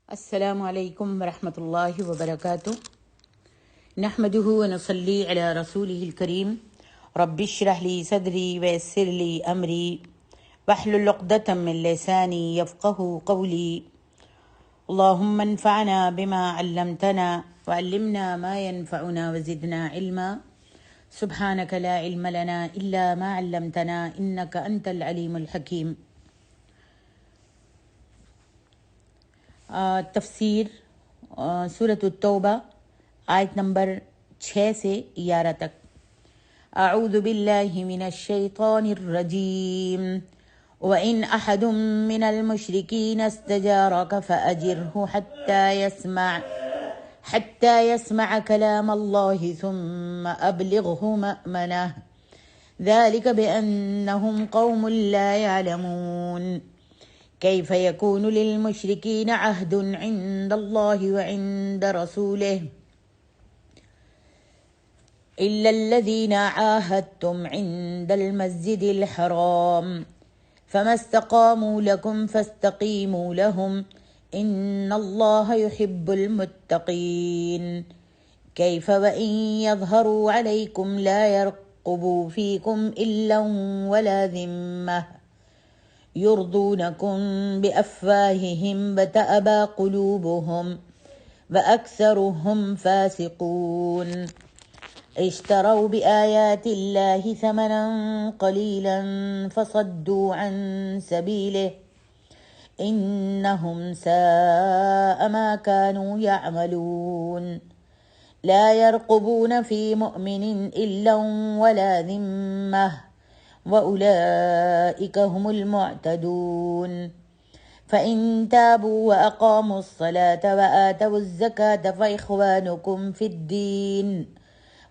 السلام علیکم ورحمۃ اللہ وبرکاتہ۔ نحمده ونصلی علی رسوله الکریم۔ رب اشرح لی صدری ویسر لی امری واحلل عقدۃ من لسانی یفقهوا قولی۔ اللہم انفعنا بما علمتنا وعلمنا ما ينفعنا وزدنا علما۔ سبحانک لا علم لنا الا ما علمتنا انک انت العلیم الحکیم۔ تفسیر سورۃ التوبہ آیت نمبر 6 سے 11 تک۔ اعوذ باللہ من الشیطان الرجیم وَإِنْ أَحَدٌ مِّنَ الْمُشْرِكِينَ اسْتَجَارَكَ فَأَجِرْهُ حَتَّى يَسْمَعَ كَلَامَ اللَّهِ ثُمَّ أَبْلِغْهُ مَأْمَنَهُ ذَلِكَ بِأَنَّهُمْ قَوْمٌ لَا يَعْلَمُونَ كيف يكون للمشركين عهد عند الله وعند رسوله إلا الذين عاهدتم عند المسجد الحرام فما استقاموا لكم فاستقيموا لهم إن الله يحب المتقين كيف وإن يظهروا عليكم لا يرقبوا فيكم إلا ولا ذمة يرضونكم بأفواههم وتأبى قلوبهم وأكثرهم فاسقون اشتروا بآيات الله ثمنا قليلا فصدوا عن سبيله إنهم ساء ما كانوا يعملون لا يرقبون في مؤمن إلا ولا ذمة وَأُولَئِكَ هُمُ الْمُعْتَدُونَ فَإِن تَابُوا وَأَقَامُوا الصَّلَاةَ وَآتَوُا الزَّكَاةَ فَإِخْوَانُكُمْ فِي الدِّينِ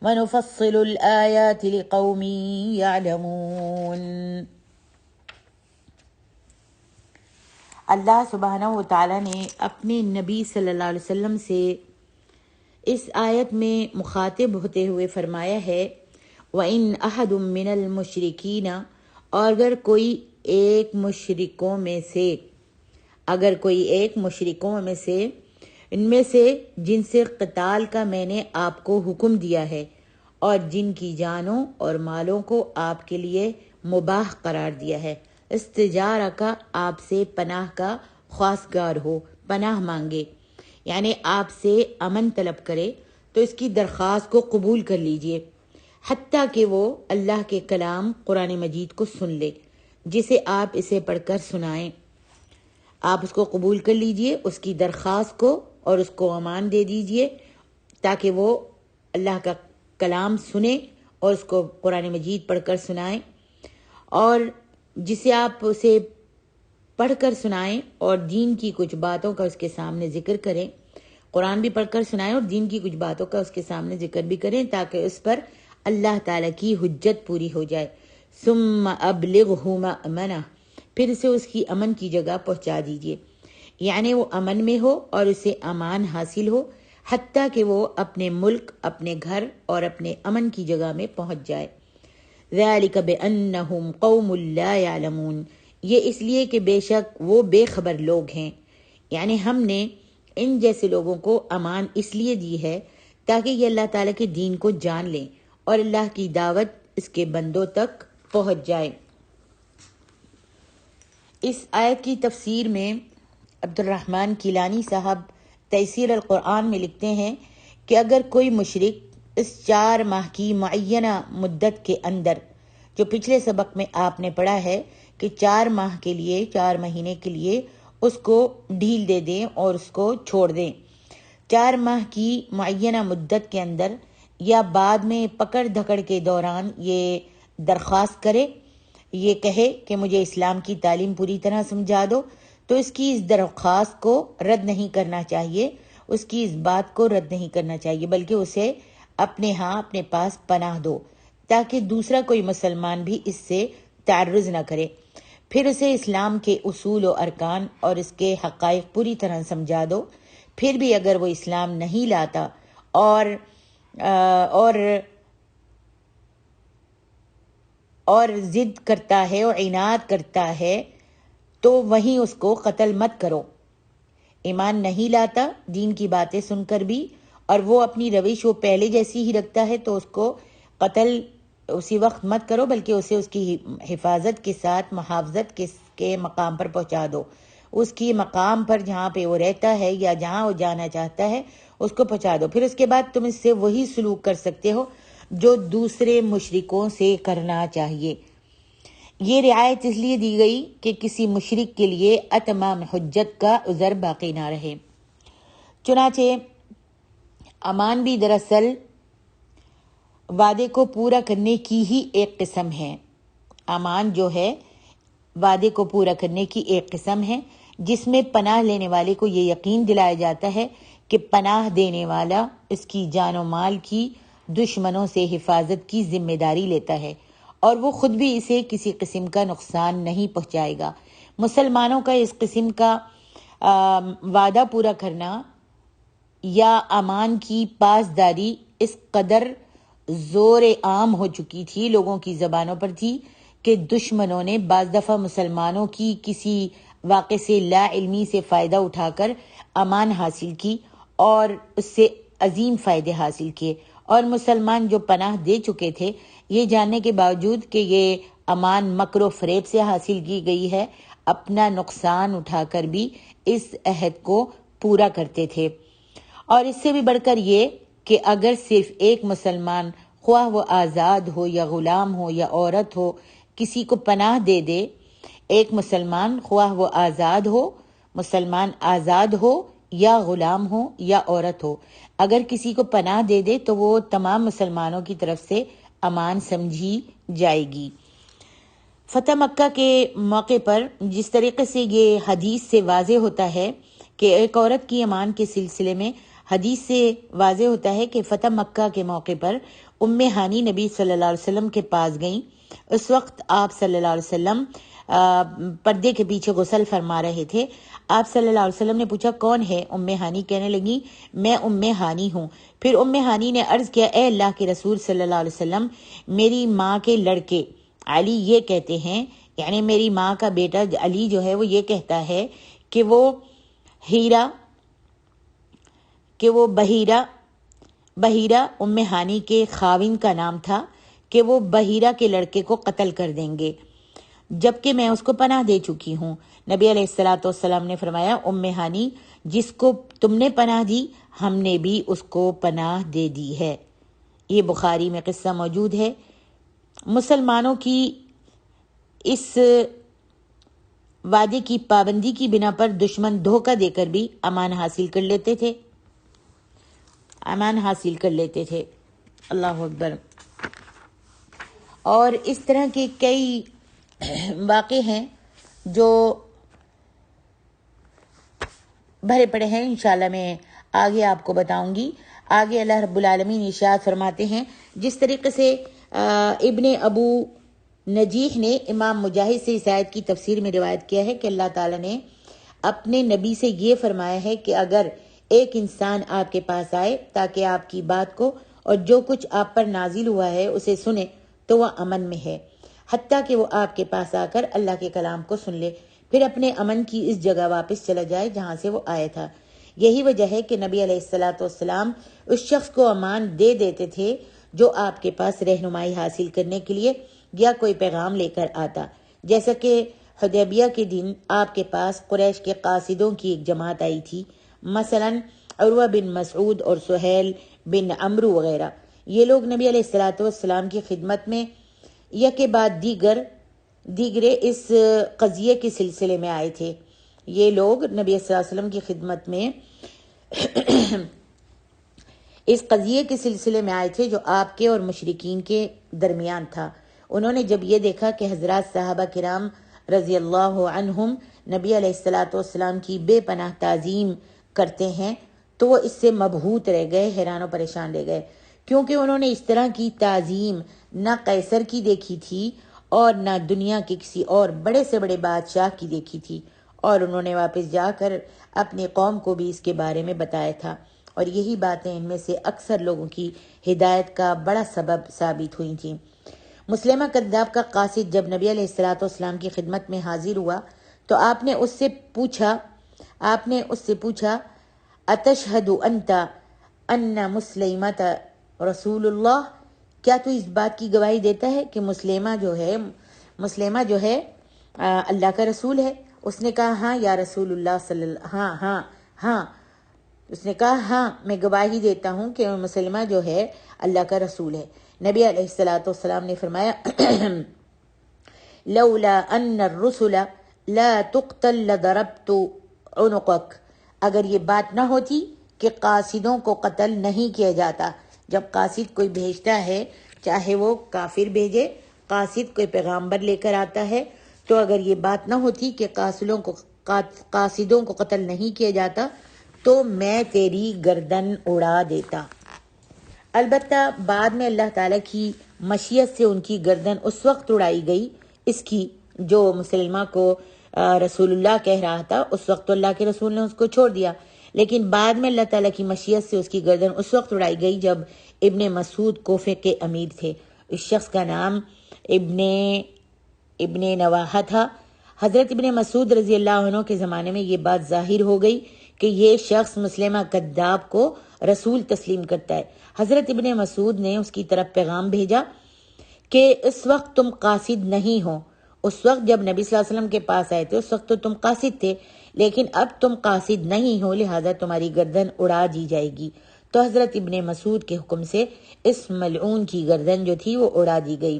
وَنُفَصِّلُ الْآيَاتِ لِقَوْمٍ يَعْلَمُونَ۔ اللہ سبحانہ و تعالیٰ نے اپنے نبی صلی اللہ علیہ وسلم سے اس آیت میں مخاطب ہوتے ہوئے فرمایا ہے وَإِنْ أَحَدٌ مِّنَ الْمُشْرِكِينَ، اور اگر کوئی ایک مشرکوں میں سے ان میں سے جن سے قتال کا میں نے آپ کو حکم دیا ہے اور جن کی جانوں اور مالوں کو آپ کے لیے مباح قرار دیا ہے، استجارہ کا آپ سے پناہ کا خواستگار ہو، پناہ مانگے، یعنی آپ سے امن طلب کرے، تو اس کی درخواست کو قبول کر لیجئے، حتیٰ کہ وہ اللہ کے کلام قرآن مجید کو سن لے جسے آپ اسے پڑھ کر سنائیں۔ آپ اس کو قبول کر لیجئے، اس کی درخواست کو، اور اس کو امان دے دیجئے تاکہ وہ اللہ کا کلام سنے اور اس کو قرآن مجید پڑھ کر سنائیں، اور جسے آپ اسے پڑھ کر سنائیں اور دین کی کچھ باتوں کا اس کے سامنے ذکر کریں، قرآن بھی پڑھ کر سنائیں اور دین کی کچھ باتوں کا اس کے سامنے ذکر بھی کریں تاکہ اس پر اللہ تعالیٰ کی حجت پوری ہو جائے۔ ثم ابلغہ مأمنہ، پھر اسے اس کی امن کی جگہ پہنچا دیجئے، یعنی وہ امن میں ہو اور اسے امان حاصل ہو حتیٰ کہ وہ اپنے ملک، اپنے گھر اور اپنے امن کی جگہ میں پہنچ جائے۔ ذَلِكَ بِأَنَّهُمْ قَوْمٌ لَا يَعْلَمُونَ، یہ اس لیے کہ بے شک وہ بے خبر لوگ ہیں، یعنی ہم نے ان جیسے لوگوں کو امان اس لیے دی ہے تاکہ یہ اللہ تعالیٰ کے دین کو جان لیں اور اللہ کی دعوت اس کے بندوں تک پہنچ جائے۔ اس آیت کی تفسیر میں عبد الرحمن کیلانی صاحب تیسیر القرآن میں لکھتے ہیں کہ اگر کوئی مشرک اس 4 ماہ کی معینہ مدت کے اندر، جو پچھلے سبق میں آپ نے پڑھا ہے کہ 4 ماہ کے لیے، 4 مہینے کے لیے اس کو ڈھیل دے دیں اور اس کو چھوڑ دیں، 4 ماہ کی معینہ مدت کے اندر یا بعد میں پکڑ دھکڑ کے دوران یہ درخواست کرے، یہ کہے کہ مجھے اسلام کی تعلیم پوری طرح سمجھا دو، تو اس کی اس درخواست کو رد نہیں کرنا چاہیے، اس کی اس بات کو رد نہیں کرنا چاہیے، بلکہ اسے اپنے پاس پناہ دو تاکہ دوسرا کوئی مسلمان بھی اس سے تعرض نہ کرے، پھر اسے اسلام کے اصول و ارکان اور اس کے حقائق پوری طرح سمجھا دو، پھر بھی اگر وہ اسلام نہیں لاتا اور ضد کرتا ہے اور عناد کرتا ہے تو وہیں اس کو قتل مت کرو، ایمان نہیں لاتا دین کی باتیں سن کر بھی، اور وہ اپنی روش وہ پہلے جیسی ہی رکھتا ہے، تو اس کو قتل اسی وقت مت کرو، بلکہ اسے اس کی حفاظت کے ساتھ محافظت کے مقام پر پہنچا دو، اس کی مقام پر جہاں پہ وہ رہتا ہے یا جہاں وہ جانا چاہتا ہے اس کو پہنچا دو۔ پھر اس کے بعد تم اس سے وہی سلوک کر سکتے ہو جو دوسرے مشرکوں سے کرنا چاہیے۔ یہ رعایت اس لیے دی گئی کہ کسی مشرک کے لیے اتمام حجت کا عذر باقی نہ رہے۔ چنانچہ امان بھی دراصل وعدے کو پورا کرنے کی ہی ایک قسم ہے۔ امان جو ہے وعدے کو پورا کرنے کی ایک قسم ہے، جس میں پناہ لینے والے کو یہ یقین دلایا جاتا ہے کہ پناہ دینے والا اس کی جان و مال کی دشمنوں سے حفاظت کی ذمہ داری لیتا ہے، اور وہ خود بھی اسے کسی قسم کا نقصان نہیں پہنچائے گا۔ مسلمانوں کا اس قسم کا وعدہ پورا کرنا یا امان کی پاسداری اس قدر زور عام ہو چکی تھی، لوگوں کی زبانوں پر تھی، کہ دشمنوں نے بعض دفعہ مسلمانوں کی کسی واقعے سے لا علمی سے فائدہ اٹھا کر امان حاصل کی اور اس سے عظیم فائدے حاصل کیے، اور مسلمان جو پناہ دے چکے تھے یہ جاننے کے باوجود کہ یہ امان مکر و فریب سے حاصل کی گئی ہے، اپنا نقصان اٹھا کر بھی اس عہد کو پورا کرتے تھے۔ اور اس سے بھی بڑھ کر یہ کہ اگر صرف ایک مسلمان، خواہ وہ آزاد ہو یا غلام ہو یا عورت ہو، کسی کو پناہ دے دے، ایک مسلمان خواہ وہ مسلمان آزاد ہو یا غلام ہو یا عورت ہو، اگر کسی کو پناہ دے دے تو وہ تمام مسلمانوں کی طرف سے امان سمجھی جائے گی۔ فتح مکہ کے موقع پر جس طریقے سے یہ حدیث سے واضح ہوتا ہے کہ ایک عورت کی امان کے سلسلے میں حدیث سے واضح ہوتا ہے کہ فتح مکہ کے موقع پر ام ہانی نبی صلی اللہ علیہ وسلم کے پاس گئیں۔ اس وقت آپ صلی اللہ علیہ وسلم پردے کے پیچھے غسل فرما رہے تھے۔ آپ صلی اللہ علیہ وسلم نے پوچھا کون ہے؟ ام ہانی کہنے لگی میں ام ہانی ہوں۔ پھر ام ہانی نے عرض کیا اے اللہ کے رسول صلی اللہ علیہ وسلم، میری ماں کے لڑکے علی یہ کہتے ہیں، یعنی میری ماں کا بیٹا علی جو ہے وہ یہ کہتا ہے کہ وہ بحیرہ ام ہانی کے خاوند کا نام تھا کہ وہ بحیرہ کے لڑکے کو قتل کر دیں گے، جبکہ میں اس کو پناہ دے چکی ہوں۔ نبی علیہ الصلوۃ والسلام نے فرمایا ام ہانی جس کو تم نے پناہ دی ہم نے بھی اس کو پناہ دے دی ہے۔ یہ بخاری میں قصہ موجود ہے۔ مسلمانوں کی اس وعدے کی پابندی کی بنا پر دشمن دھوکہ دے کر بھی امان حاصل کر لیتے تھے۔ اللہ اکبر۔ اور اس طرح کے کئی واقع ہیں جو بھرے پڑے ہیں، انشاءاللہ میں آگے آپ کو بتاؤں گی۔ آگے اللہ رب العالمین ارشاد فرماتے ہیں، جس طریقے سے ابن ابو نجیح نے امام مجاہد سے اس آیت کی تفسیر میں روایت کیا ہے کہ اللہ تعالیٰ نے اپنے نبی سے یہ فرمایا ہے کہ اگر ایک انسان آپ کے پاس آئے تاکہ آپ کی بات کو اور جو کچھ آپ پر نازل ہوا ہے اسے سنے تو وہ امن میں ہے، حتیٰ کہ وہ آپ کے پاس آ کر اللہ کے کلام کو سن لے، پھر اپنے امن کی اس جگہ واپس چلا جائے جہاں سے وہ آیا تھا۔ یہی وجہ ہے کہ نبی علیہ الصلوۃ والسلام اس شخص کو امان دے دیتے تھے جو آپ کے پاس رہنمائی حاصل کرنے کے لیے یا کوئی پیغام لے کر آتا، جیسا کہ حدیبیہ کے دن آپ کے پاس قریش کے قاصدوں کی ایک جماعت آئی تھی، مثلا عروہ بن مسعود اور سہیل بن عمرو وغیرہ۔ یہ لوگ نبی علیہ الصلوۃ والسلام کی خدمت میں یکے بعد دیگرے اس قضیے کے سلسلے میں آئے تھے۔ یہ لوگ نبی صلی اللہ علیہ وسلم کی خدمت میں اس قضیے کے سلسلے میں آئے تھے جو آپ کے اور مشرکین کے درمیان تھا۔ انہوں نے جب یہ دیکھا کہ حضرات صحابہ کرام رضی اللہ عنہم نبی علیہ الصلوۃ والسلام کی بے پناہ تعظیم کرتے ہیں تو وہ اس سے مبہوت رہ گئے، حیران و پریشان رہ گئے، کیونکہ انہوں نے اس طرح کی تعظیم نہ قیصر کی دیکھی تھی اور نہ دنیا کے کسی اور بڑے سے بڑے بادشاہ کی دیکھی تھی، اور انہوں نے واپس جا کر اپنی قوم کو بھی اس کے بارے میں بتایا تھا، اور یہی باتیں ان میں سے اکثر لوگوں کی ہدایت کا بڑا سبب ثابت ہوئی تھیں۔ مسلمہ کذاب کا قاصد جب نبی علیہ الصلوۃ والسلام کی خدمت میں حاضر ہوا تو آپ نے اس سے پوچھا آپ نے اس سے پوچھا اتشہد انت ان مسلمۃ رسول اللہ، کیا تو اس بات کی گواہی دیتا ہے کہ مسلمہ جو ہے اللہ کا رسول ہے؟ اس نے کہا ہاں یا رسول اللہ صلی اللہ، ہاں اس نے کہا ہاں میں گواہی دیتا ہوں کہ مسلمہ جو ہے اللہ کا رسول ہے۔ نبی علیہ الصلوۃ والسلام نے فرمایا لولا ان الرسل لا تقتل لضربت عنقك، اگر یہ بات نہ ہوتی کہ قاصدوں کو قتل نہیں کیا جاتا، جب قاصد کوئی بھیجتا ہے چاہے وہ کافر بھیجے، قاصد کوئی پیغامبر لے کر آتا ہے، تو اگر یہ بات نہ ہوتی کہ قاصدوں کو قتل نہیں کیا جاتا تو میں تیری گردن اڑا دیتا۔ البتہ بعد میں اللہ تعالیٰ کی مشیت سے ان کی گردن اس وقت اڑائی گئی، اس کی جو مسلمہ کو رسول اللہ کہہ رہا تھا، اس وقت تو اللہ کے رسول نے اس کو چھوڑ دیا، لیکن بعد میں اللہ تعالیٰ کی مشیت سے اس کی گردن اس وقت اڑائی گئی جب ابن مسعود کوفے کے امیر تھے۔ اس شخص کا نام ابن نواحہ تھا۔ حضرت ابن مسعود رضی اللہ عنہ کے زمانے میں یہ بات ظاہر ہو گئی کہ یہ شخص مسلمہ کذاب کو رسول تسلیم کرتا ہے۔ حضرت ابن مسعود نے اس کی طرف پیغام بھیجا کہ اس وقت تم قاصد نہیں ہو، اس وقت جب نبی صلی اللہ علیہ وسلم کے پاس آئے تھے اس وقت تو تم قاصد تھے، لیکن اب تم قاصد نہیں ہو، لہذا تمہاری گردن اڑا دی جائے گی۔ تو حضرت ابن مسعود کے حکم سے اس ملعون کی گردن جو تھی وہ اڑا دی گئی۔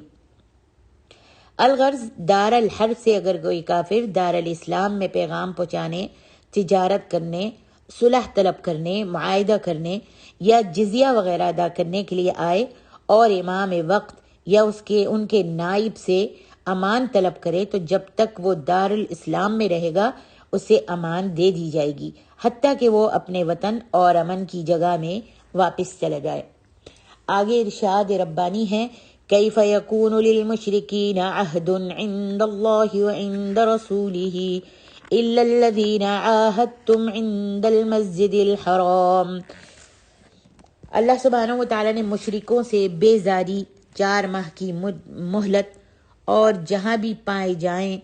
الغرض دار الحرب سے اگر کوئی کافر دار الاسلام میں پیغام پہنچانے، تجارت کرنے، صلح طلب کرنے، معاہدہ کرنے یا جزیہ وغیرہ ادا کرنے کے لیے آئے اور امام وقت یا ان کے نائب سے امان طلب کرے، تو جب تک وہ دار الاسلام میں رہے گا اسے امان دے دی جائے گی، حتیٰ کہ وہ اپنے وطن اور امن کی جگہ میں واپس چلا جائے۔ آگے ارشاد ربانی ہے کیف یکون للمشرکین عہد عند اللہ وعند رسولہ الا الذین عاہدتم عند المسجد الحرام۔ اللہ سبحانہ وتعالیٰ نے مشرکوں سے بیزاری، 4 ماہ کی مہلت، اور جہاں بھی پائے جائیں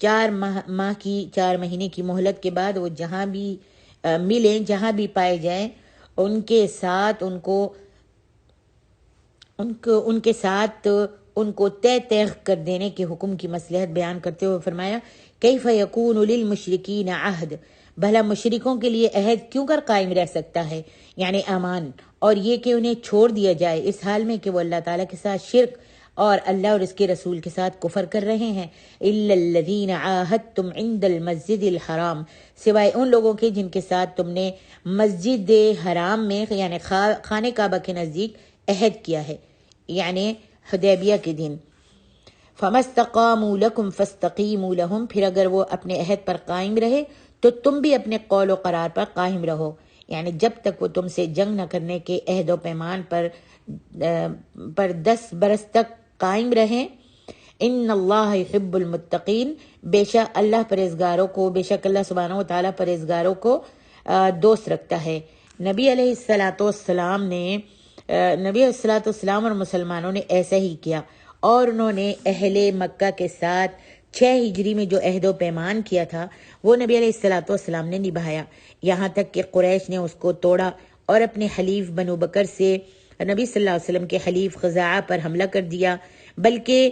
4 مہینے کی مہلت کے بعد وہ جہاں بھی ملیں، جہاں بھی پائے جائیں ان کے ساتھ ان کو تیغ کر دینے کے حکم کی مصلحت بیان کرتے ہوئے فرمایا کیف یکون للمشرکین عہد، بھلا مشرکوں کے لیے عہد کیوں کر قائم رہ سکتا ہے، یعنی امان، اور یہ کہ انہیں چھوڑ دیا جائے اس حال میں کہ وہ اللہ تعالیٰ کے ساتھ شرک اور اللہ اور اس کے رسول کے ساتھ کفر کر رہے ہیں۔ الا الذین عاہدتم عند المسجد الحرام، سوائے ان لوگوں کے جن کے ساتھ تم نے مسجد حرام میں یعنی خانہ کعبہ کے نزدیک عہد کیا ہے، یعنی حدیبیہ کے دن۔ فَمَا اسْتَقَامُوا لَكُمْ فَاسْتَقِيمُوا لَهُمْ، پھر اگر وہ اپنے عہد پر قائم رہے تو تم بھی اپنے قول و قرار پر قائم رہو، یعنی جب تک وہ تم سے جنگ نہ کرنے کے عہد و پیمان پر 10 برس تک قائم رہیں۔ ان اللہ یحب المتقین، بے شک اللہ سبحانہ و تعالیٰ پرہیزگاروں کو دوست رکھتا ہے۔ نبی علیہ السلام اور مسلمانوں نے ایسا ہی کیا، اور انہوں نے اہل مکہ کے ساتھ 6 ہجری میں جو عہد و پیمان کیا تھا وہ نبی علیہ السلام نے نبھایا، یہاں تک کہ قریش نے اس کو توڑا اور اپنے حلیف بنو بکر سے نبی صلی اللہ علیہ وسلم کے حلیف خزاعہ پر حملہ کر دیا، بلکہ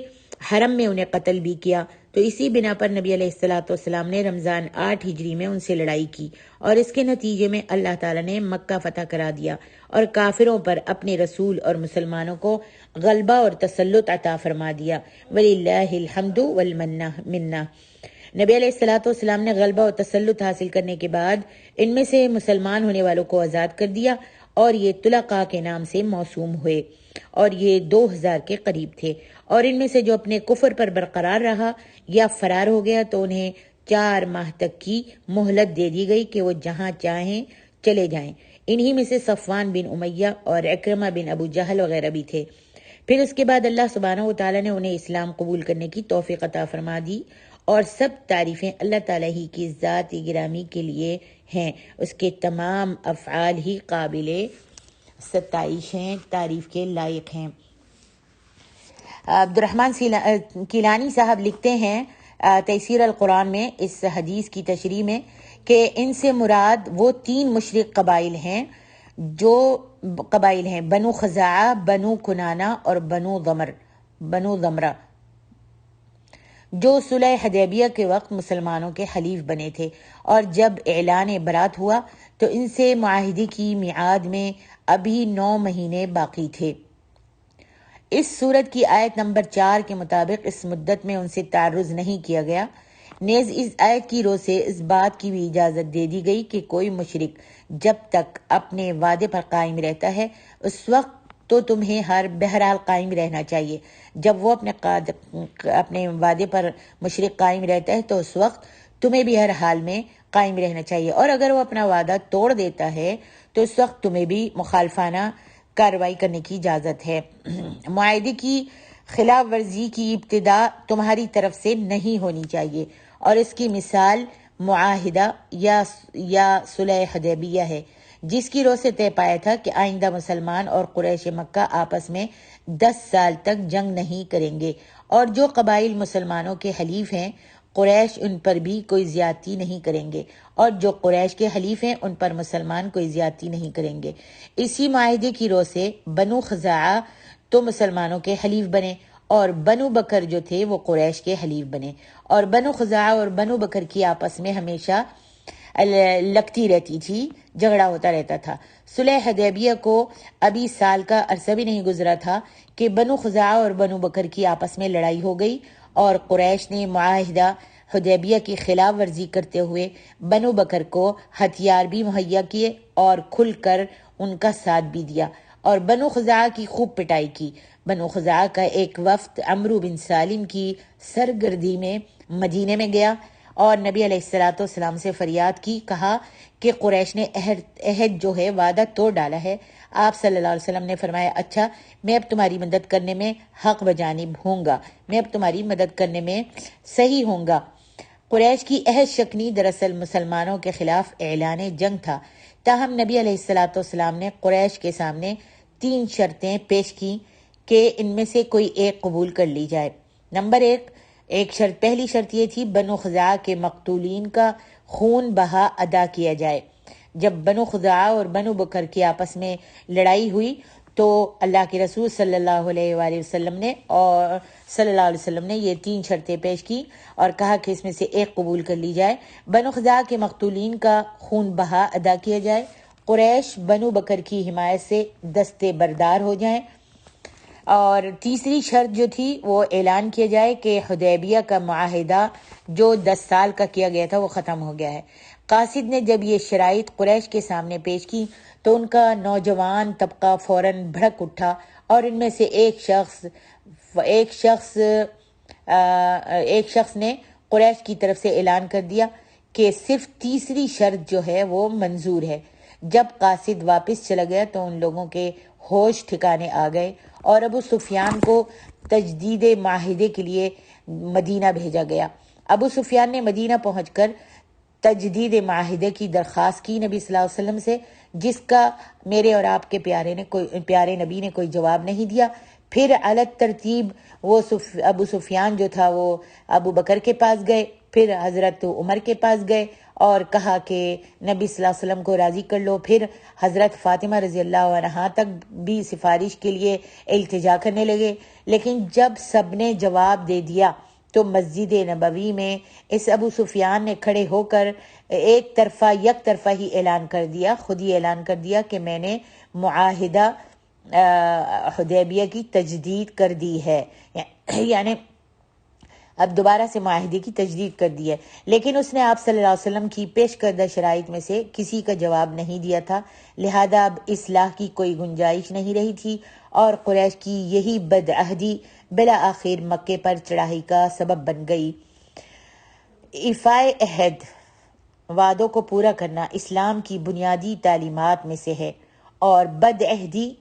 حرم میں انہیں قتل بھی کیا۔ تو اسی بنا پر نبی علیہ السلام نے رمضان 8 ہجری میں ان سے لڑائی کی، اور اس کے نتیجے میں اللہ تعالیٰ نے مکہ فتح کرا دیا اور کافروں پر اپنے رسول اور مسلمانوں کو غلبہ اور تسلط عطا فرما دیا۔ وَلِلَّهِ الْحَمْدُ وَالْمِنَّةُ۔ نبی علیہ السلام نے غلبہ اور تسلط حاصل کرنے کے بعد ان میں سے مسلمان ہونے والوں کو آزاد کر دیا، اور یہ طلقاء کے نام سے موسوم ہوئے، اور یہ 2000 کے قریب تھے، اور ان میں سے جو اپنے کفر پر برقرار رہا یا فرار ہو گیا تو انہیں 4 ماہ تک کی مہلت دے دی گئی کہ وہ جہاں چاہیں چلے جائیں۔ انہی میں سے صفوان بن امیہ اور اکرمہ بن ابو جہل وغیرہ بھی تھے۔ پھر اس کے بعد اللہ سبحانہ و تعالیٰ نے انہیں اسلام قبول کرنے کی توفیق عطا فرما دی، اور سب تعریفیں اللہ تعالیٰ ہی کی ذات گرامی کے لیے ہیں، اس کے تمام افعال ہی قابل ستائش ہیں، تعریف کے لائق ہیں۔ عبد الرحمن کیلانی صاحب لکھتے ہیں تیسیر القرآن میں اس حدیث کی تشریح میں کہ ان سے مراد وہ 3 مشرک قبائل ہیں جو بنو خزاعہ، بنو کنانہ اور بنو ضمرہ، جو صلح حدیبیہ کے وقت مسلمانوں کے حلیف بنے تھے، اور جب اعلان برات ہوا تو ان سے معاہدے کی میعاد میں ابھی 9 مہینے باقی تھے۔ اس سورت کی آیت نمبر 4 کے مطابق اس مدت میں ان سے تعرض نہیں کیا گیا۔ نیز اس آیت کی روح سے اس بات کی بھی اجازت دے دی گئی کہ کوئی مشرک جب تک اپنے وعدے پر قائم رہتا ہے اس وقت تو تمہیں بہرحال قائم رہنا چاہیے۔ جب وہ اپنے وعدے پر مشرک قائم رہتا ہے تو اس وقت تمہیں بھی ہر حال میں قائم رہنا چاہیے، اور اگر وہ اپنا وعدہ توڑ دیتا ہے تو اس وقت تمہیں بھی مخالفانہ کارروائی کرنے کی اجازت ہے۔ معاہدے کی خلاف ورزی کی ابتدا تمہاری طرف سے نہیں ہونی چاہیے، اور اس کی مثال معاہدہ یا صلح حدیبیہ ہے، جس کی روح سے طے پایا تھا کہ آئندہ مسلمان اور قریش مکہ آپس میں 10 سال تک جنگ نہیں کریں گے، اور جو قبائل مسلمانوں کے حلیف ہیں قریش ان پر بھی کوئی زیادتی نہیں کریں گے، اور جو قریش کے حلیف ہیں ان پر مسلمان کوئی زیادتی نہیں کریں گے۔ اسی معاہدے کی روح سے بنو خزاعہ تو مسلمانوں کے حلیف بنے، اور بنو بکر جو تھے وہ قریش کے حلیف بنے، اور بنو خزاعہ اور بنو بکر کی آپس میں ہمیشہ لگتی رہتی تھی، جھگڑا ہوتا رہتا تھا۔ صلح حدیبیہ کو ابھی سال کا عرصہ بھی نہیں گزرا تھا کہ بنو خزاعہ اور بنو بکر کی آپس میں لڑائی ہو گئی، اور قریش نے معاہدہ حدیبیہ کی خلاف ورزی کرتے ہوئے بنو بکر کو ہتھیار بھی مہیا کیے اور کھل کر ان کا ساتھ بھی دیا، اور بنو خزاعہ کی خوب پٹائی کی۔ بنو خزاعہ کا ایک وفد عمرو بن سالم کی سرگردی میں مدینے میں گیا اور نبی علیہ السلام سے فریاد کی، کہا کہ قریش نے عہد جو ہے وعدہ توڑ ڈالا ہے۔ آپ صلی اللہ علیہ وسلم نے فرمایا، اچھا میں اب تمہاری مدد کرنے میں حق بجانب ہوں گا، میں اب تمہاری مدد کرنے میں صحیح ہوں گا۔ قریش کی عہد شکنی دراصل مسلمانوں کے خلاف اعلان جنگ تھا، تاہم نبی علیہ السلام نے قریش کے سامنے 3 شرطیں پیش کی کہ ان میں سے کوئی ایک قبول کر لی جائے۔ نمبر 1 پہلی شرط یہ تھی بنو خزاعہ کے مقتولین کا خون بہا ادا کیا جائے۔ جب بنو خزاعہ اور بنو بکر کی آپس میں لڑائی ہوئی تو اللہ کے رسول صلی اللہ علیہ وآلہ وسلم نے یہ 3 شرطیں پیش کی اور کہا کہ اس میں سے ایک قبول کر لی جائے۔ بنو خزاعہ کے مقتولین کا خون بہا ادا کیا جائے، قریش بنو بکر کی حمایت سے دستے بردار ہو جائیں، اور تیسری شرط جو تھی وہ اعلان کیا جائے کہ حدیبیہ کا معاہدہ جو 10 سال کا کیا گیا تھا وہ ختم ہو گیا ہے۔ قاصد نے جب یہ شرائط قریش کے سامنے پیش کی تو ان کا نوجوان طبقہ فوراً بھڑک اٹھا، اور ان میں سے ایک شخص نے قریش کی طرف سے اعلان کر دیا کہ صرف تیسری شرط جو ہے وہ منظور ہے۔ جب قاصد واپس چلا گیا تو ان لوگوں کے ہوش ٹھکانے آ گئے اور ابو سفیان کو تجدید معاہدے کے لیے مدینہ بھیجا گیا۔ ابو سفیان نے مدینہ پہنچ کر تجدید معاہدے کی درخواست کی نبی صلی اللہ علیہ وسلم سے، جس کا میرے اور آپ کے پیارے نبی نے کوئی جواب نہیں دیا۔ پھر علت ترتیب وہ ابو سفیان جو تھا وہ ابو بکر کے پاس گئے، پھر حضرت عمر کے پاس گئے اور کہا کہ نبی صلی اللہ علیہ وسلم کو راضی کر لو، پھر حضرت فاطمہ رضی اللہ عنہا تک بھی سفارش کے لیے التجا کرنے لگے، لیکن جب سب نے جواب دے دیا تو مسجد نبوی میں اس ابو سفیان نے کھڑے ہو کر یک طرفہ ہی اعلان کر دیا، خود ہی اعلان کر دیا کہ میں نے معاہدہ حدیبیہ کی تجدید کر دی ہے، یعنی اب دوبارہ سے معاہدے کی تجدید کر دی ہے، لیکن اس نے آپ صلی اللہ علیہ وسلم کی پیش کردہ شرائط میں سے کسی کا جواب نہیں دیا تھا، لہذا اب اصلاح کی کوئی گنجائش نہیں رہی تھی، اور قریش کی یہی بدعہدی بالآخر مکے پر چڑھائی کا سبب بن گئی۔ ایفائے عہد، وعدوں کو پورا کرنا اسلام کی بنیادی تعلیمات میں سے ہے، اور بدعہدی،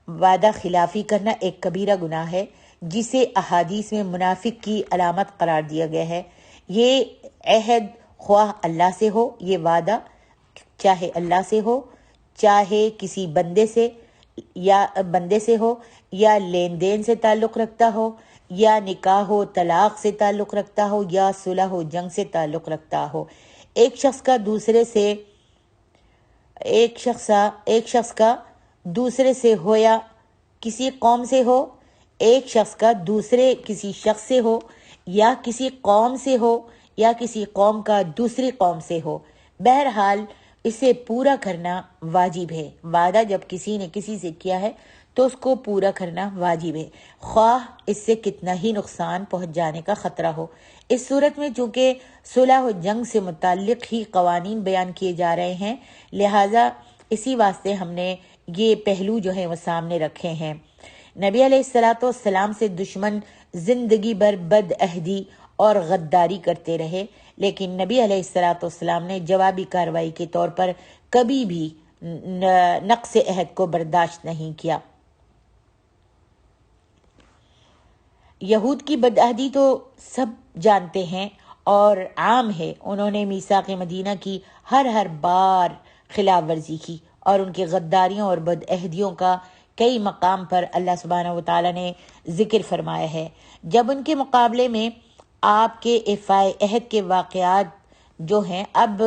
وعدہ خلافی کرنا ایک کبیرہ گناہ ہے جسے احادیث میں منافق کی علامت قرار دیا گیا ہے۔ یہ عہد خواہ اللہ سے ہو، یہ وعدہ چاہے اللہ سے ہو، چاہے کسی بندے سے ہو، یا لین دین سے تعلق رکھتا ہو، یا نکاح و طلاق سے تعلق رکھتا ہو، یا صلح و جنگ سے تعلق رکھتا ہو، ایک شخص کا دوسرے سے ہو یا کسی قوم سے ہو، ایک شخص کا دوسرے کسی شخص سے ہو یا کسی قوم سے ہو یا کسی قوم کا دوسری قوم سے ہو، بہرحال اسے پورا کرنا واجب ہے۔ وعدہ جب کسی نے کسی سے کیا ہے تو اس کو پورا کرنا واجب ہے، خواہ اس سے کتنا ہی نقصان پہنچ جانے کا خطرہ ہو۔ اس صورت میں چونکہ صلح و جنگ سے متعلق ہی قوانین بیان کیے جا رہے ہیں، لہٰذا اسی واسطے ہم نے یہ پہلو جو ہے وہ سامنے رکھے ہیں۔ نبی علیہ السلام سے دشمن زندگی بھر بد عہدی اور غداری کرتے رہے، لیکن نبی علیہ السلام نے جوابی کارروائی کے طور پر کبھی بھی نقض عہد کو برداشت نہیں کیا۔ یہود کی بدعہدی تو سب جانتے ہیں اور عام ہے، انہوں نے میثاق مدینہ کی ہر بار خلاف ورزی کی، اور ان کی غداریوں اور بدعہدیوں کا کئی مقام پر اللہ سبحانہ وتعالی نے ذکر فرمایا ہے۔ جب ان کے مقابلے میں آپ کے ایفائے عہد کے واقعات جو ہیں، اب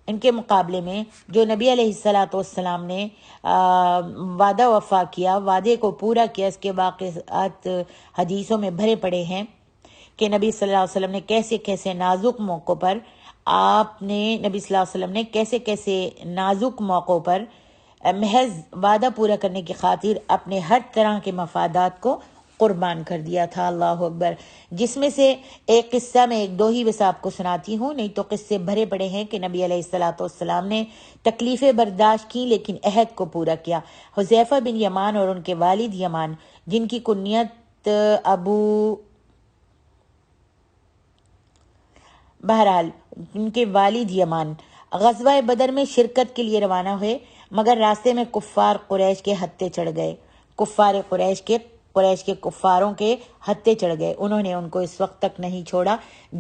ان کے مقابلے میں جو نبی علیہ السلام نے وعدہ وفا کیا، وعدے کو پورا کیا، اس کے واقعات حدیثوں میں بھرے پڑے ہیں کہ نبی صلی اللہ علیہ وسلم نے کیسے نازک موقعوں پر نازک موقعوں پر محض وعدہ پورا کرنے کی خاطر اپنے ہر طرح کے مفادات کو قربان کر دیا تھا۔ اللہ اکبر۔ جس میں سے ایک قصہ میں ایک دو ہی بس آپ کو سناتی ہوں، نہیں تو قصے بھرے پڑے ہیں کہ نبی علیہ السلام نے تکلیفیں برداشت کی لیکن عہد کو پورا کیا۔ حذیفہ بن یمان اور ان کے والد یمان، جن کی کنیت ان کے والد یمان غزوہ بدر میں شرکت کے لیے روانہ ہوئے، مگر راستے میں کفار قریش کے ہتھے چڑھ گئے۔ قریش کے کفاروں کے ہتھے چڑھ گئے۔ انہوں نے ان کو اس وقت تک نہیں چھوڑا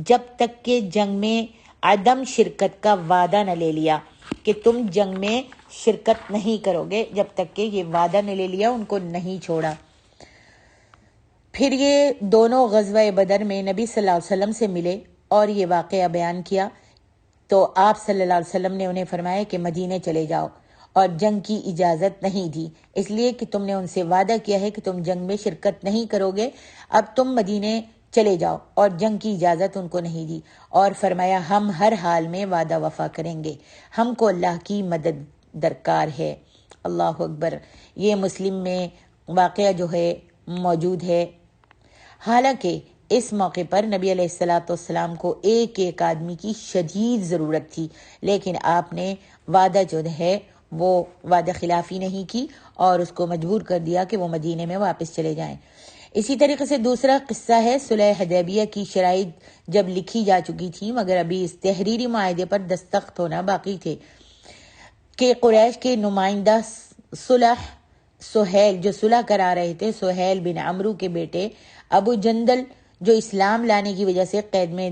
جب تک کہ جنگ میں عدم شرکت کا وعدہ نہ لے لیا، کہ تم جنگ میں شرکت نہیں کرو گے، جب تک کہ یہ وعدہ نہ لے لیا، ان کو نہیں چھوڑا۔ پھر یہ دونوں غزوہ بدر میں نبی صلی اللہ علیہ وسلم سے ملے اور یہ واقعہ بیان کیا، تو آپ صلی اللہ علیہ وسلم نے انہیں فرمایا کہ مدینے چلے جاؤ، اور جنگ کی اجازت نہیں دی، اس لیے کہ تم نے ان سے وعدہ کیا ہے کہ تم جنگ میں شرکت نہیں کرو گے، اب تم مدینے چلے جاؤ، اور جنگ کی اجازت ان کو نہیں دی، اور فرمایا ہم ہر حال میں وعدہ وفا کریں گے، ہم کو اللہ کی مدد درکار ہے۔ اللہ اکبر۔ یہ مسلم میں واقعہ جو ہے موجود ہے۔ حالانکہ اس موقع پر نبی علیہ السلام کو ایک آدمی کی شدید ضرورت تھی، لیکن آپ نے وعدہ جو ہے وہ وعدہ خلافی نہیں کی اور اس کو مجبور کر دیا کہ وہ مدینے میں واپس چلے جائیں۔ اسی طریقے سے دوسرا قصہ ہے صلح حدیبیہ کی شرائط جب لکھی جا چکی تھی، مگر ابھی اس تحریری معاہدے پر دستخط ہونا باقی تھے، کہ قریش کے نمائندہ سہیل جو صلح کرا رہے تھے، سہیل بن عمرو کے بیٹے ابو جندل، جو اسلام لانے کی وجہ سے قید میں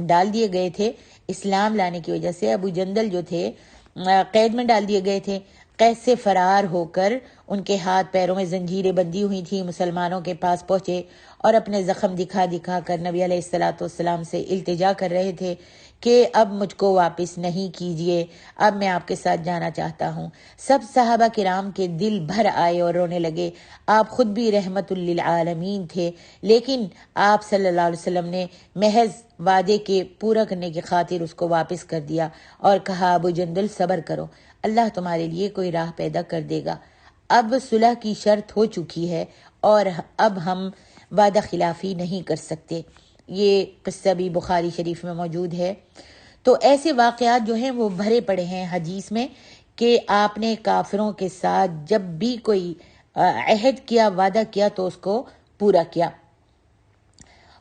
ڈال دیے گئے تھے، اسلام لانے کی وجہ سے ابو جندل جو تھے قید میں ڈال دیے گئے تھے، قید سے فرار ہو کر ان کے ہاتھ پیروں میں زنجیریں بندھی ہوئی تھی، مسلمانوں کے پاس پہنچے اور اپنے زخم دکھا کر نبی علیہ السلام سے التجا کر رہے تھے کہ اب مجھ کو واپس نہیں کیجیے، اب میں آپ کے ساتھ جانا چاہتا ہوں۔ سب صحابہ کرام کے دل بھر آئے اور رونے لگے۔ آپ خود بھی رحمت للعالمین تھے، لیکن آپ صلی اللہ علیہ وسلم نے محض وعدے کے پورا کرنے کی خاطر اس کو واپس کر دیا اور کہا ابو جندل صبر کرو، اللہ تمہارے لیے کوئی راہ پیدا کر دے گا۔ اب صلح کی شرط ہو چکی ہے اور اب ہم وعدہ خلافی نہیں کر سکتے۔ یہ قصہ بھی بخاری شریف میں موجود ہے۔ تو ایسے واقعات جو ہیں وہ بھرے پڑے ہیں حدیث میں، کہ آپ نے کافروں کے ساتھ جب بھی کوئی عہد کیا، وعدہ کیا، تو اس کو پورا کیا۔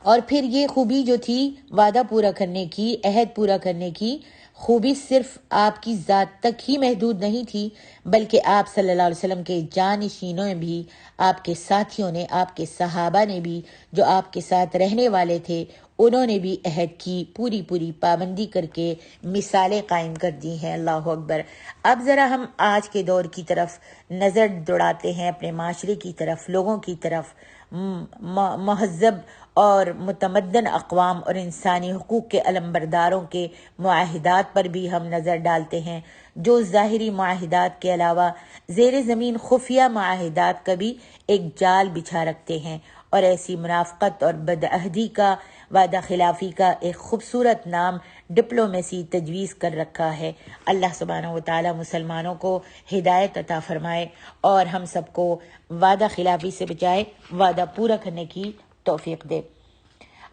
اور پھر یہ خوبی جو تھی وعدہ پورا کرنے کی، عہد پورا کرنے کی خوبی، صرف آپ کی ذات تک ہی محدود نہیں تھی، بلکہ آپ صلی اللہ علیہ وسلم کے جانشینوں نے بھی، آپ کے ساتھیوں نے، آپ کے صحابہ نے بھی، جو آپ کے ساتھ رہنے والے تھے، انہوں نے بھی عہد کی پوری پابندی کر کے مثالیں قائم کر دی ہیں۔ اللہ اکبر۔ اب ذرا ہم آج کے دور کی طرف نظر دوڑاتے ہیں، اپنے معاشرے کی طرف، لوگوں کی طرف، مہذب اور متمدن اقوام اور انسانی حقوق کے علمبرداروں کے معاہدات پر بھی ہم نظر ڈالتے ہیں، جو ظاہری معاہدات کے علاوہ زیر زمین خفیہ معاہدات کا بھی ایک جال بچھا رکھتے ہیں، اور ایسی منافقت اور بدعہدی کا، وعدہ خلافی کا ایک خوبصورت نام ڈپلومیسی تجویز کر رکھا ہے۔ اللہ سبحانہ و تعالی مسلمانوں کو ہدایت عطا فرمائے اور ہم سب کو وعدہ خلافی سے بچائے، وعدہ پورا کرنے کی توفیق دے۔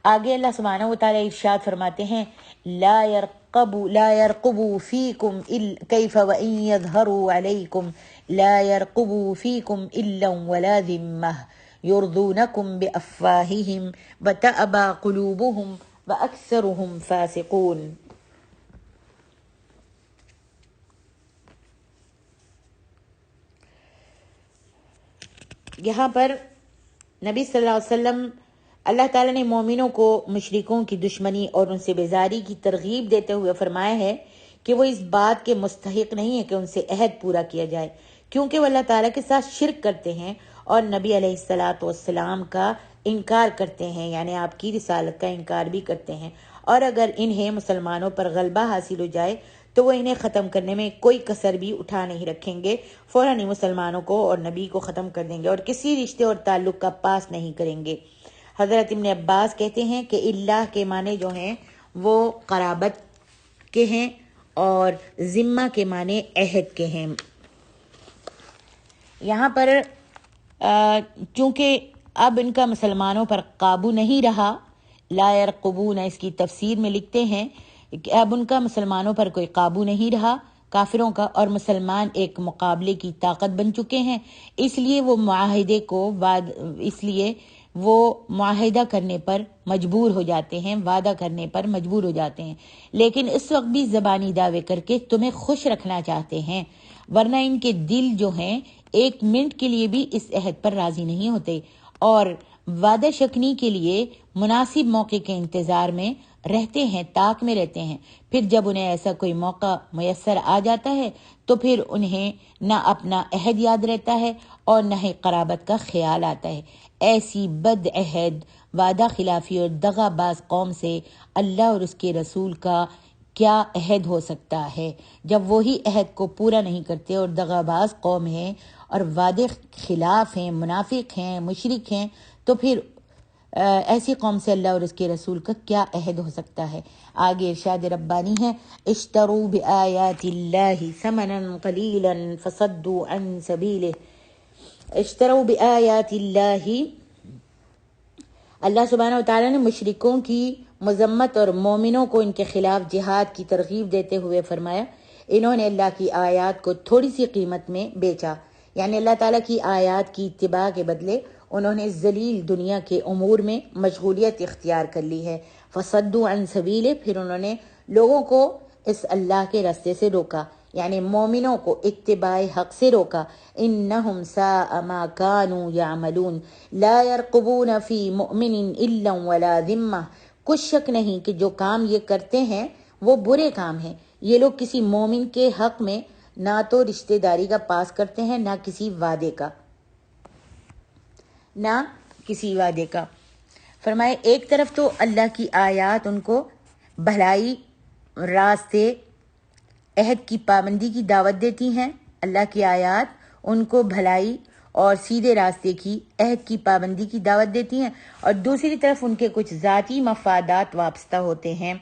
آگے اللہ سبحانہ و تعالی ارشاد فرماتے ہیں، لا يرقبوا فيكم كيف وإن يظهروا عليكم لا يرقبوا فيكم إلا ولا ذمة يرضونكم بأفواههم وتأبى قلوبهم وأكثرهم فاسقون۔ یہاں پر نبی صلی اللہ علیہ وسلم، اللہ تعالیٰ نے مومنوں کو مشرکوں کی دشمنی اور ان سے بیزاری کی ترغیب دیتے ہوئے فرمایا ہے کہ وہ اس بات کے مستحق نہیں ہے کہ ان سے عہد پورا کیا جائے، کیونکہ وہ اللہ تعالیٰ کے ساتھ شرک کرتے ہیں اور نبی علیہ السلام کا انکار کرتے ہیں، یعنی آپ کی رسالت کا انکار بھی کرتے ہیں، اور اگر انہیں مسلمانوں پر غلبہ حاصل ہو جائے تو وہ انہیں ختم کرنے میں کوئی کسر بھی اٹھا نہیں رکھیں گے، فوراً ہی مسلمانوں کو اور نبی کو ختم کر دیں گے اور کسی رشتے اور تعلق کا پاس نہیں کریں گے۔ حضرت ابن عباس کہتے ہیں کہ اللہ کے معنی جو ہیں وہ قرابت کے ہیں اور ذمہ کے معنی عہد کے ہیں۔ یہاں پر چونکہ اب ان کا مسلمانوں پر قابو نہیں رہا، لا یرقبون اس کی تفسیر میں لکھتے ہیں کہ اب ان کا مسلمانوں پر کوئی قابو نہیں رہا کافروں کا، اور مسلمان ایک مقابلے کی طاقت بن چکے ہیں، اس لیے وہ معاہدہ کرنے پر مجبور ہو جاتے ہیں، وعدہ کرنے پر مجبور ہو جاتے ہیں، لیکن اس وقت بھی زبانی دعوے کر کے تمہیں خوش رکھنا چاہتے ہیں، ورنہ ان کے دل جو ہیں ایک منٹ کے لیے بھی اس عہد پر راضی نہیں ہوتے، اور وعدہ شکنی کے لیے مناسب موقع کے انتظار میں رہتے ہیں، طاق میں رہتے ہیں، پھر جب انہیں ایسا کوئی موقع میسر آ جاتا ہے تو پھر انہیں نہ اپنا عہد یاد رہتا ہے اور نہ ہی قرابت کا خیال آتا ہے۔ ایسی بد عہد، وعدہ خلافی اور دغا باز قوم سے اللہ اور اس کے رسول کا کیا عہد ہو سکتا ہے؟ جب وہی عہد کو پورا نہیں کرتے اور دغا باز قوم ہیں اور وعدے خلاف ہیں، منافق ہیں، مشرک ہیں، تو پھر ایسی قوم سے اللہ اور اس کے رسول کا کیا عہد ہو سکتا ہے؟ آگے ارشاد ربانی ہے، اشتروا بآیات اللہ ثمنا قلیلا فصدوا عن سبیلہ۔ اشتروا بآیات اللہ، اللہ سبحانہ و تعالیٰ نے مشرکوں کی مذمت اور مومنوں کو ان کے خلاف جہاد کی ترغیب دیتے ہوئے فرمایا، انہوں نے اللہ کی آیات کو تھوڑی سی قیمت میں بیچا، یعنی اللہ تعالیٰ کی آیات کی اتباع کے بدلے انہوں نے ذلیل دنیا کے امور میں مشغولیت اختیار کر لی ہے۔ فصدوا عن سبیلہ، پھر انہوں نے لوگوں کو اس اللہ کے راستے سے روکا، یعنی مومنوں کو اتباع حق سے روکا۔ انہم ساء ما کانوا یعملون لا یرقبون فی مؤمن الا ولا ذمہ۔ کچھ شک نہیں کہ جو کام یہ کرتے ہیں وہ برے کام ہیں، یہ لوگ کسی مومن کے حق میں نہ تو رشتہ داری کا پاس کرتے ہیں، نہ کسی وعدے کا۔ فرمائے ایک طرف تو اللہ کی آیات ان کو بھلائی، راستے، عہد کی پابندی کی دعوت دیتی ہیں، اللہ کی آیات ان کو بھلائی اور سیدھے راستے کی، عہد کی پابندی کی دعوت دیتی ہیں، اور دوسری طرف ان کے کچھ ذاتی مفادات وابستہ ہوتے ہیں،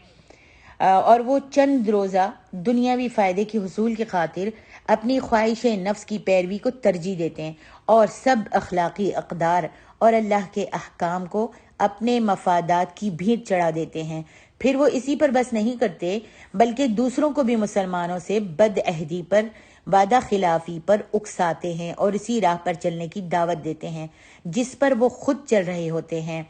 اور وہ چند روزہ دنیاوی فائدے کے حصول کی خاطر اپنی خواہش نفس کی پیروی کو ترجیح دیتے ہیں، اور سب اخلاقی اقدار اور اللہ کے احکام کو اپنے مفادات کی بھیٹ چڑھا دیتے ہیں۔ پھر وہ اسی پر بس نہیں کرتے بلکہ دوسروں کو بھی مسلمانوں سے بد عہدی پر، وعدہ خلافی پر اکساتے ہیں اور اسی راہ پر چلنے کی دعوت دیتے ہیں جس پر وہ خود چل رہے ہوتے ہیں۔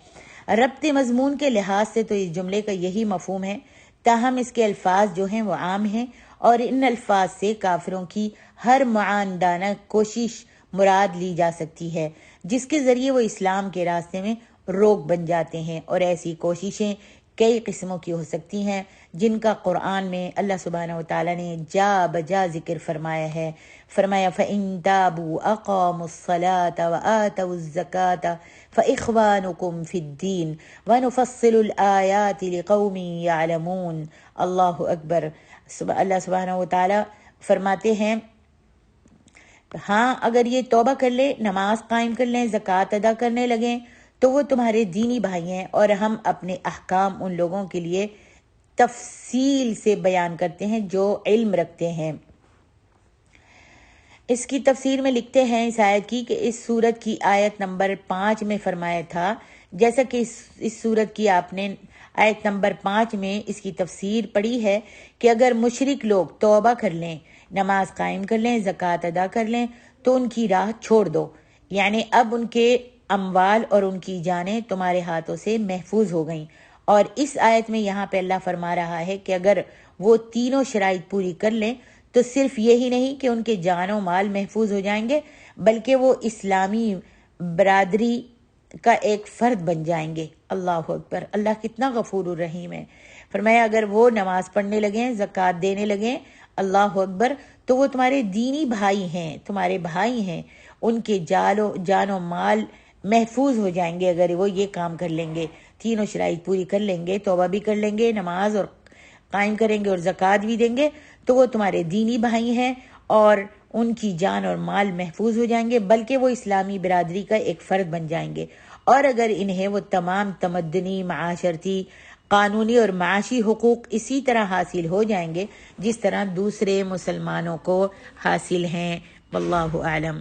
ربط مضمون کے لحاظ سے تو اس جملے کا یہی مفہوم ہے، تاہم اس کے الفاظ جو ہیں وہ عام ہیں، اور ان الفاظ سے کافروں کی ہر معاندانہ کوشش مراد لی جا سکتی ہے جس کے ذریعے وہ اسلام کے راستے میں روک بن جاتے ہیں، اور ایسی کوششیں کئی قسموں کی ہو سکتی ہیں، جن کا قرآن میں اللہ سبحانہ و تعالیٰ نے جا بجا ذکر فرمایا ہے. فرمایا فَإِن تَابُوا أَقَامُوا الصَّلَاةَ وَآتَوُا الزَّكَاةَ فَإِخْوَانُكُمْ فِي الدِّينِ وَنُفَصِّلُ الْآيَاتِ لِقَوْمٍ يَعْلَمُونَ. اللہ اکبر. اللہ سبحانہ و تعالیٰ فرماتے ہیں ہاں اگر یہ توبہ کر لے، نماز قائم کر لیں، زکوٰۃ ادا کرنے لگیں تو وہ تمہارے دینی بھائی ہیں، اور ہم اپنے احکام ان لوگوں کے لیے تفصیل سے بیان کرتے ہیں جو علم رکھتے ہیں. اس کی تفسیر میں لکھتے ہیں اس آیت کی کہ اس سورت کی آیت نمبر 5 میں فرمایا تھا، جیسا کہ اس سورت کی آپ نے آیت نمبر 5 میں اس کی تفسیر پڑھی ہے کہ اگر مشرک لوگ توبہ کر لیں، نماز قائم کر لیں، زکوٰۃ ادا کر لیں تو ان کی راہ چھوڑ دو، یعنی اب ان کے اموال اور ان کی جانیں تمہارے ہاتھوں سے محفوظ ہو گئیں. اور اس آیت میں یہاں پہ اللہ فرما رہا ہے کہ اگر وہ تینوں شرائط پوری کر لیں تو صرف یہی نہیں کہ ان کے جان و مال محفوظ ہو جائیں گے، بلکہ وہ اسلامی برادری کا ایک فرد بن جائیں گے. اللہ اکبر. اللہ کتنا غفور الرحیم ہے. فرمایا اگر وہ نماز پڑھنے لگیں، زکوٰۃ دینے لگیں، اللہ اکبر، تو وہ تمہارے دینی بھائی ہیں، تمہارے بھائی ہیں، ان کے جان و مال محفوظ ہو جائیں گے اگر وہ یہ کام کر لیں گے، تینوں شرائط پوری کر لیں گے، توبہ بھی کر لیں گے، نماز اور قائم کریں گے اور زکوٰۃ بھی دیں گے، تو وہ تمہارے دینی بھائی ہیں اور ان کی جان اور مال محفوظ ہو جائیں گے، بلکہ وہ اسلامی برادری کا ایک فرد بن جائیں گے. اور اگر انہیں وہ تمام تمدنی، معاشرتی، قانونی اور معاشی حقوق اسی طرح حاصل ہو جائیں گے جس طرح دوسرے مسلمانوں کو حاصل ہیں. واللہ اعلم.